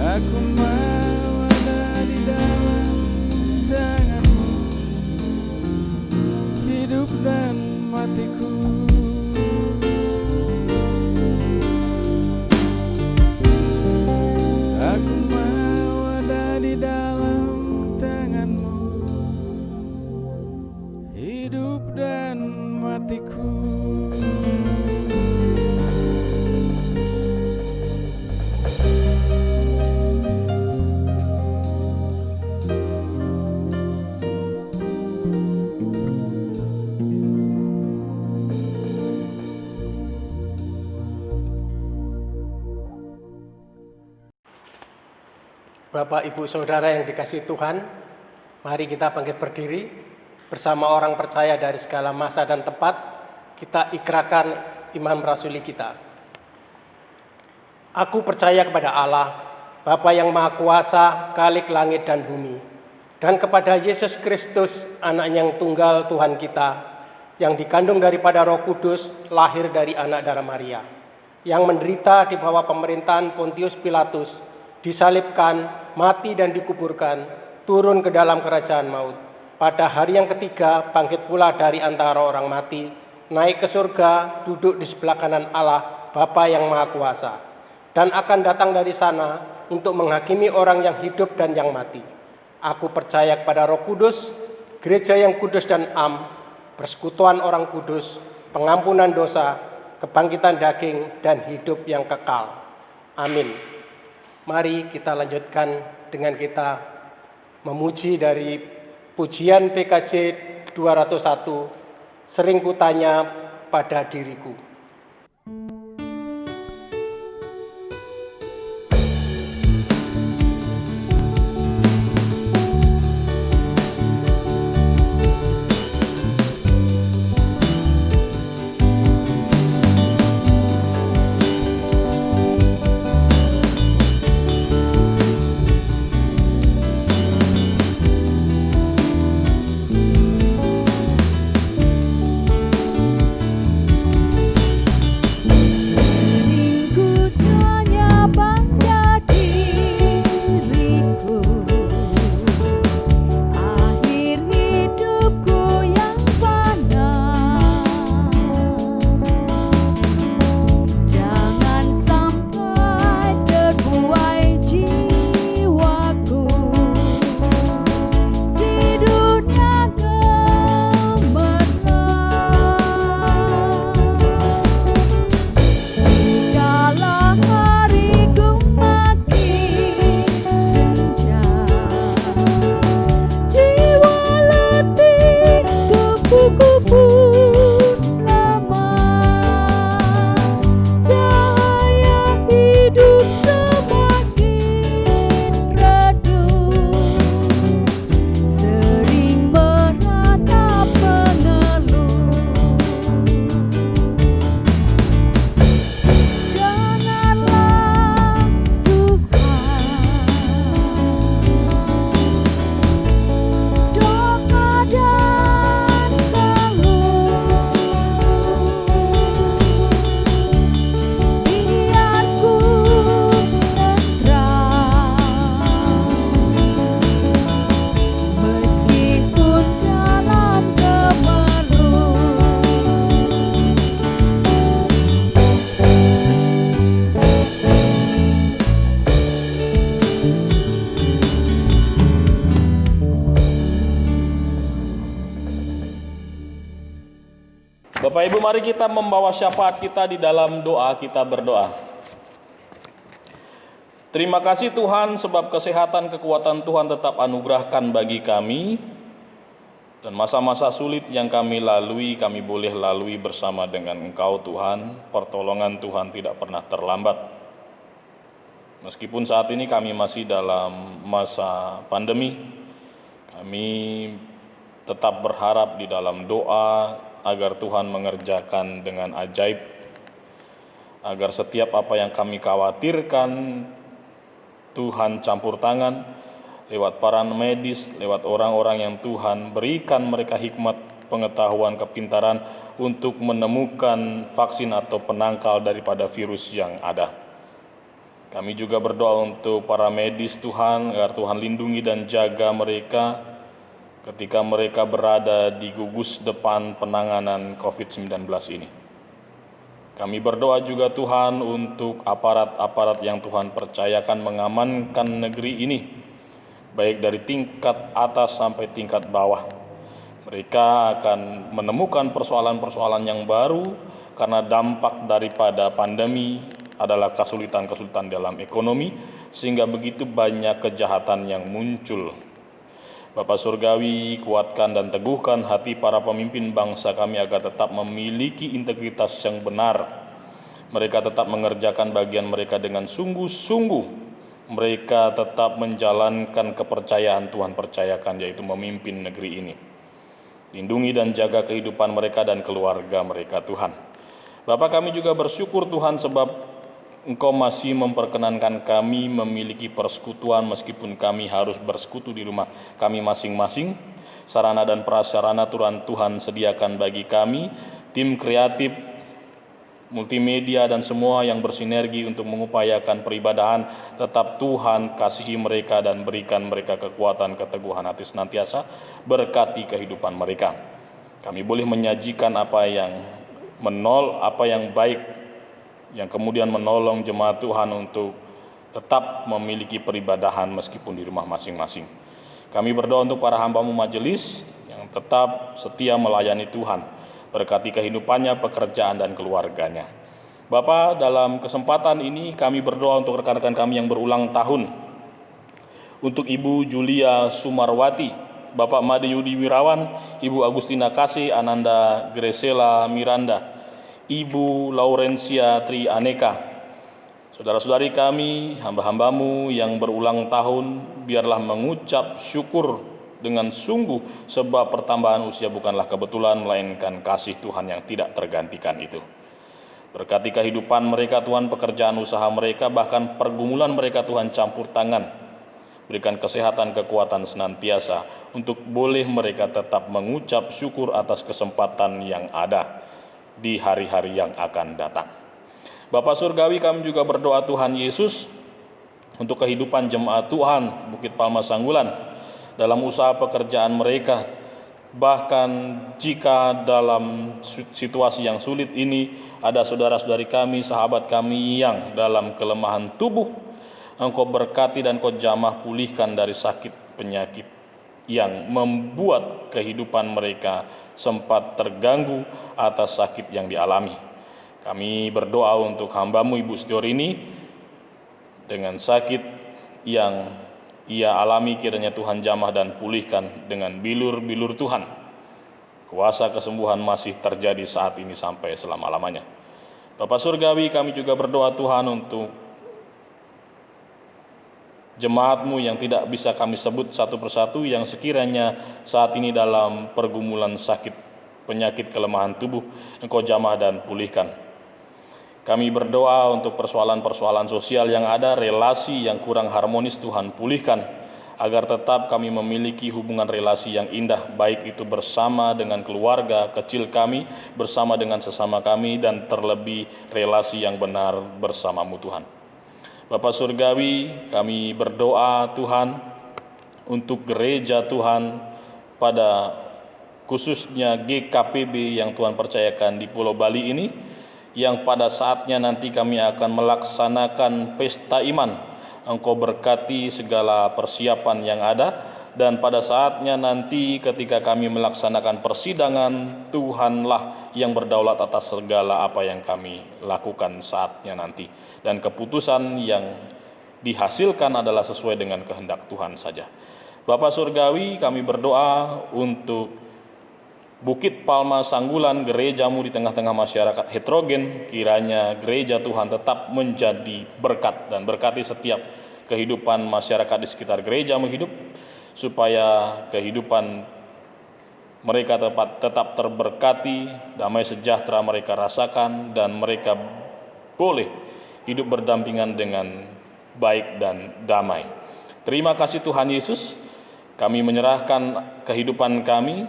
Aku mau ada di dalam tangan-Mu, hidup dan matiku. Aku mau ada di dalam tangan-Mu, hidup dan matiku. Bapak, Ibu, Saudara yang dikasihi Tuhan, mari kita bangkit berdiri bersama orang percaya dari segala masa dan tempat. Kita ikrarkan iman rasuli kita. Aku percaya kepada Allah, Bapa yang Maha Kuasa, Khalik langit dan bumi, dan kepada Yesus Kristus, Anak-Nya yang tunggal Tuhan kita, yang dikandung daripada Roh Kudus, lahir dari anak darah Maria, yang menderita di bawah pemerintahan Pontius Pilatus, disalibkan, mati dan dikuburkan, turun ke dalam kerajaan maut. Pada hari yang ketiga bangkit pula dari antara orang mati, naik ke surga, duduk di sebelah kanan Allah, Bapa yang Maha Kuasa, dan akan datang dari sana untuk menghakimi orang yang hidup dan yang mati. Aku percaya kepada Roh Kudus, gereja yang kudus dan am, persekutuan orang kudus, pengampunan dosa, kebangkitan daging, dan hidup yang kekal. Amin. Mari kita lanjutkan dengan kita memuji dari pujian PKJ 201, Sering Kutanya Pada Diriku. Bapak Ibu, mari kita membawa syafaat kita di dalam doa. Kita berdoa. Terima kasih Tuhan sebab kesehatan kekuatan Tuhan tetap anugerahkan bagi kami. Dan masa-masa sulit yang kami lalui, kami boleh lalui bersama dengan Engkau Tuhan. Pertolongan Tuhan tidak pernah terlambat. Meskipun saat ini kami masih dalam masa pandemi, kami tetap berharap di dalam doa agar Tuhan mengerjakan dengan ajaib, agar setiap apa yang kami khawatirkan Tuhan campur tangan, lewat para medis, lewat orang-orang yang Tuhan berikan mereka hikmat, pengetahuan, kepintaran untuk menemukan vaksin atau penangkal daripada virus yang ada. Kami juga berdoa untuk para medis Tuhan, agar Tuhan lindungi dan jaga mereka ketika mereka berada di gugus depan penanganan COVID-19 ini. Kami berdoa juga Tuhan untuk aparat-aparat yang Tuhan percayakan mengamankan negeri ini, baik dari tingkat atas sampai tingkat bawah. Mereka akan menemukan persoalan-persoalan yang baru karena dampak daripada pandemi adalah kesulitan-kesulitan dalam ekonomi, sehingga begitu banyak kejahatan yang muncul. Bapa Surgawi, kuatkan dan teguhkan hati para pemimpin bangsa kami agar tetap memiliki integritas yang benar. Mereka tetap mengerjakan bagian mereka dengan sungguh-sungguh. Mereka tetap menjalankan kepercayaan Tuhan percayakan, yaitu memimpin negeri ini. Lindungi dan jaga kehidupan mereka dan keluarga mereka Tuhan. Bapa, kami juga bersyukur Tuhan sebab Engkau masih memperkenankan kami memiliki persekutuan meskipun kami harus bersekutu di rumah kami masing-masing. Sarana dan prasarana Tuhan sediakan bagi kami, tim kreatif, multimedia dan semua yang bersinergi untuk mengupayakan peribadahan. Tetap Tuhan kasihi mereka dan berikan mereka kekuatan, keteguhan hati senantiasa, berkati kehidupan mereka. Kami boleh menyajikan apa yang baik, yang kemudian menolong jemaat Tuhan untuk tetap memiliki peribadahan meskipun di rumah masing-masing. Kami berdoa untuk para hamba-Mu majelis yang tetap setia melayani Tuhan. Berkati kehidupannya, pekerjaan, dan keluarganya. Bapa, dalam kesempatan ini kami berdoa untuk rekan-rekan kami yang berulang tahun. Untuk Ibu Julia Sumarwati, Bapak Made Yudi Wirawan, Ibu Agustina Kasih, Ananda Gresela Miranda, Ibu Laurencia Tri Aneka. Saudara-saudari kami, hamba-hamba-Mu yang berulang tahun, biarlah mengucap syukur dengan sungguh, sebab pertambahan usia bukanlah kebetulan, melainkan kasih Tuhan yang tidak tergantikan itu. Berkati kehidupan mereka Tuhan, pekerjaan usaha mereka, bahkan pergumulan mereka Tuhan campur tangan. Berikan kesehatan, kekuatan senantiasa untuk boleh mereka tetap mengucap syukur atas kesempatan yang ada di hari-hari yang akan datang. Bapak Surgawi, kami juga berdoa Tuhan Yesus untuk kehidupan jemaat Tuhan Bukit Palma Sanggulan dalam usaha pekerjaan mereka. Bahkan jika dalam situasi yang sulit ini ada saudara-saudari kami, sahabat kami yang dalam kelemahan tubuh, Engkau berkati dan Engkau jamah pulihkan dari sakit penyakit yang membuat kehidupan mereka sempat terganggu atas sakit yang dialami. Kami berdoa untuk hamba-Mu Ibu Stiorini dengan sakit yang ia alami, kiranya Tuhan jamah dan pulihkan dengan bilur-bilur Tuhan. Kuasa kesembuhan masih terjadi saat ini sampai selama-lamanya. Bapak Surgawi, kami juga berdoa Tuhan untuk jemaat-Mu yang tidak bisa kami sebut satu persatu, yang sekiranya saat ini dalam pergumulan sakit, penyakit, kelemahan tubuh, Engkau jamah dan pulihkan. Kami berdoa untuk persoalan-persoalan sosial yang ada, relasi yang kurang harmonis Tuhan pulihkan, agar tetap kami memiliki hubungan relasi yang indah, baik itu bersama dengan keluarga kecil kami, bersama dengan sesama kami, dan terlebih relasi yang benar bersama-Mu Tuhan. Bapak Surgawi, kami berdoa Tuhan untuk gereja Tuhan, pada khususnya GKPB yang Tuhan percayakan di Pulau Bali ini, yang pada saatnya nanti kami akan melaksanakan pesta iman. Engkau berkati segala persiapan yang ada, Dan pada saatnya nanti ketika kami melaksanakan persidangan, Tuhanlah yang berdaulat atas segala apa yang kami lakukan saatnya nanti. Dan keputusan yang dihasilkan adalah sesuai dengan kehendak Tuhan saja. Bapa Surgawi, kami berdoa untuk Bukit Palma Sanggulan, gerejamu di tengah-tengah masyarakat heterogen. Kiranya gereja Tuhan tetap menjadi berkat dan berkati setiap kehidupan masyarakat di sekitar gerejamu hidup, supaya kehidupan mereka tetap terberkati, damai sejahtera mereka rasakan, dan mereka boleh hidup berdampingan dengan baik dan damai. Terima kasih Tuhan Yesus, kami menyerahkan kehidupan kami,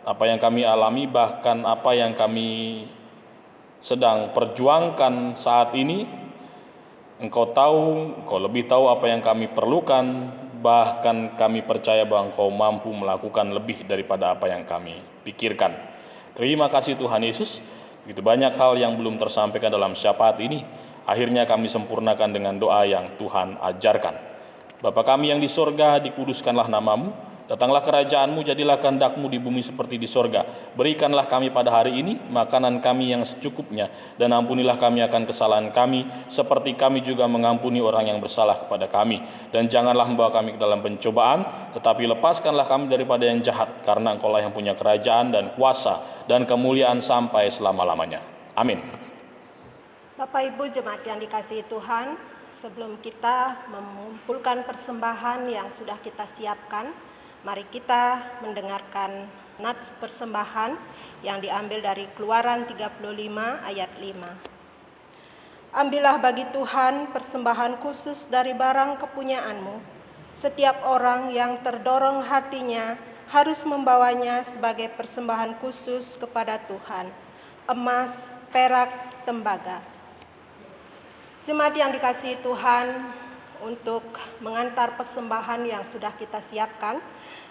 apa yang kami alami, bahkan apa yang kami sedang perjuangkan saat ini. Engkau tahu, Engkau lebih tahu apa yang kami perlukan, bahkan kami percaya bahwa Engkau mampu melakukan lebih daripada apa yang kami pikirkan. Terima kasih Tuhan Yesus, begitu banyak hal yang belum tersampaikan dalam syafaat ini, akhirnya kami sempurnakan dengan doa yang Tuhan ajarkan. Bapa kami yang di sorga, dikuduskanlah namamu, datanglah kerajaan-Mu, jadilah kehendak-Mu di bumi seperti di sorga. Berikanlah kami pada hari ini makanan kami yang secukupnya, dan ampunilah kami akan kesalahan kami, seperti kami juga mengampuni orang yang bersalah kepada kami. Dan janganlah membawa kami ke dalam pencobaan, tetapi lepaskanlah kami daripada yang jahat, karena Engkau-lah yang punya kerajaan dan kuasa dan kemuliaan sampai selama-lamanya. Amin. Bapak Ibu jemaat yang dikasihi Tuhan, sebelum kita mengumpulkan persembahan yang sudah kita siapkan, mari kita mendengarkan nats persembahan yang diambil dari Keluaran 35 ayat 5. Ambillah bagi Tuhan persembahan khusus dari barang kepunyaanmu. Setiap orang yang terdorong hatinya harus membawanya sebagai persembahan khusus kepada Tuhan, emas, perak, tembaga. Jemaat yang dikasihi Tuhan, untuk mengantar persembahan yang sudah kita siapkan,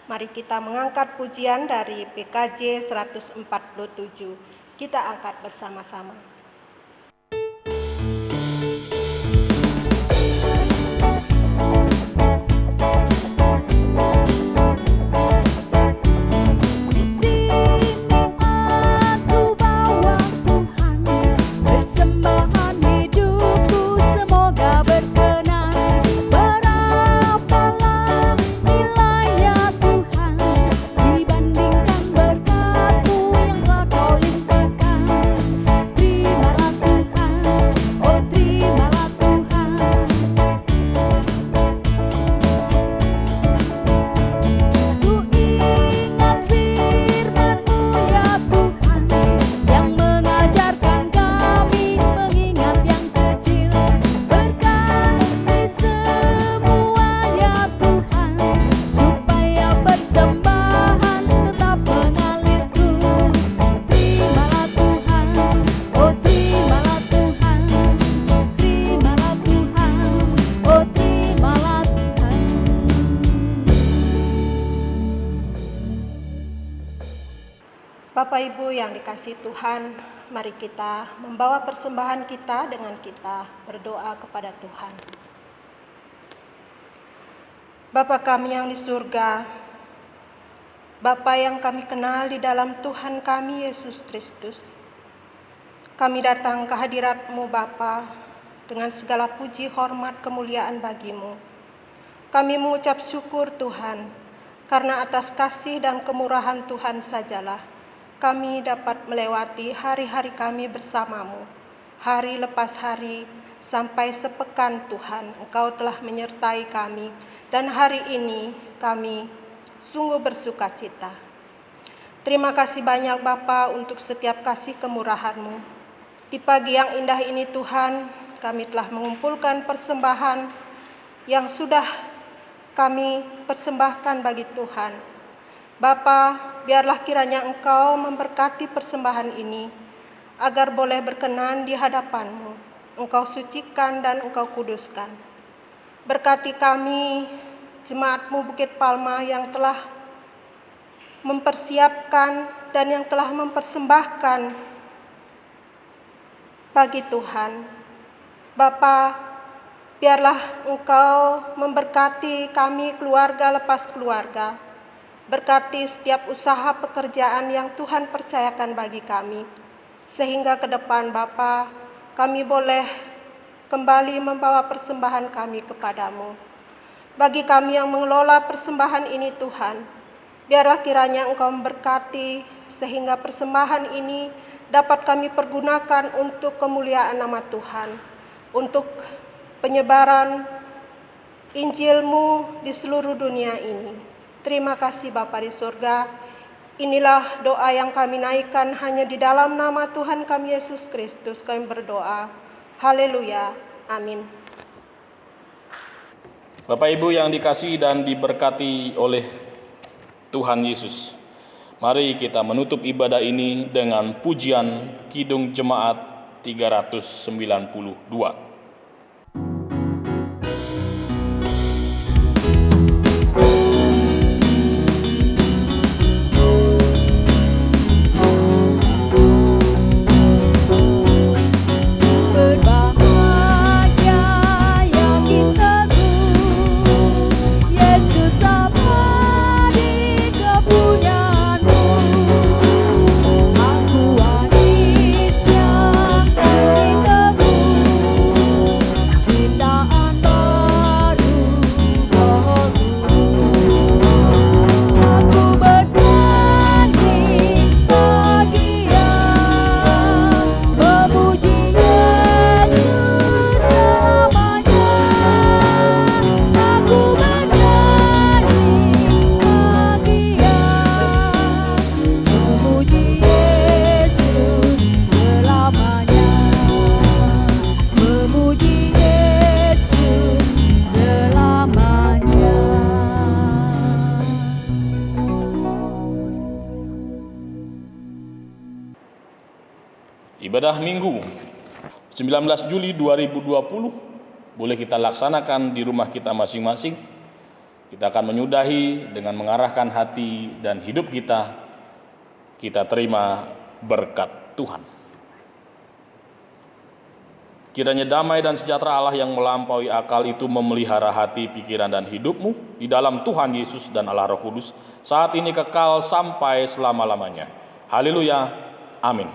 mari kita mengangkat pujian dari PKJ 147. Kita angkat bersama-sama. Bapak Ibu yang dikasihi Tuhan, mari kita membawa persembahan kita dengan kita berdoa kepada Tuhan. Bapa kami yang di surga, Bapa yang kami kenal di dalam Tuhan kami Yesus Kristus, kami datang ke hadirat-Mu Bapa dengan segala puji, hormat, kemuliaan bagi-Mu. Kami mengucap syukur Tuhan, karena atas kasih dan kemurahan Tuhan sajalah kami dapat melewati hari-hari kami bersama-Mu. Hari lepas hari, sampai sepekan Tuhan, Engkau telah menyertai kami, dan hari ini kami sungguh bersuka cita. Terima kasih banyak Bapa untuk setiap kasih kemurahan-Mu. Di pagi yang indah ini Tuhan, kami telah mengumpulkan persembahan yang sudah kami persembahkan bagi Tuhan. Bapa, biarlah kiranya Engkau memberkati persembahan ini, agar boleh berkenan di hadapan-Mu. Engkau sucikan dan Engkau kuduskan. Berkati kami, jemaat-Mu Bukit Palma yang telah mempersiapkan dan yang telah mempersembahkan bagi Tuhan. Bapa, Biarlah Engkau memberkati kami keluarga lepas keluarga. Berkati setiap usaha pekerjaan yang Tuhan percayakan bagi kami. Sehingga ke depan Bapa, kami boleh kembali membawa persembahan kami kepadamu. Bagi kami yang mengelola persembahan ini Tuhan, biarlah kiranya Engkau memberkati sehingga persembahan ini dapat kami pergunakan untuk kemuliaan nama Tuhan, untuk penyebaran Injil-Mu di seluruh dunia ini. Terima kasih Bapa di surga. Inilah doa yang kami naikkan hanya di dalam nama Tuhan kami Yesus Kristus kami berdoa. Haleluya. Amin. Bapak Ibu yang dikasihi dan diberkati oleh Tuhan Yesus, mari kita menutup ibadah ini dengan pujian Kidung Jemaat 392. Berbahagia yang kita Yesus abadi kepunyaanmu. Aku waris yang ditebus, ciptaan baru Kau. Aku bernyanyi bahagia, memuji Yesus selamanya. Aku bernyanyi bahagia, memuji Yesus selamanya. Memuji Yesus selamanya. Ibadah Minggu 19 Juli 2020 boleh kita laksanakan di rumah kita masing-masing. Kita akan menyudahi dengan mengarahkan hati dan hidup kita terima berkat Tuhan. Kiranya damai dan sejahtera Allah yang melampaui akal itu memelihara hati, pikiran, dan hidupmu di dalam Tuhan Yesus dan Allah Roh Kudus saat ini kekal sampai selama-lamanya. Haleluya. Amin.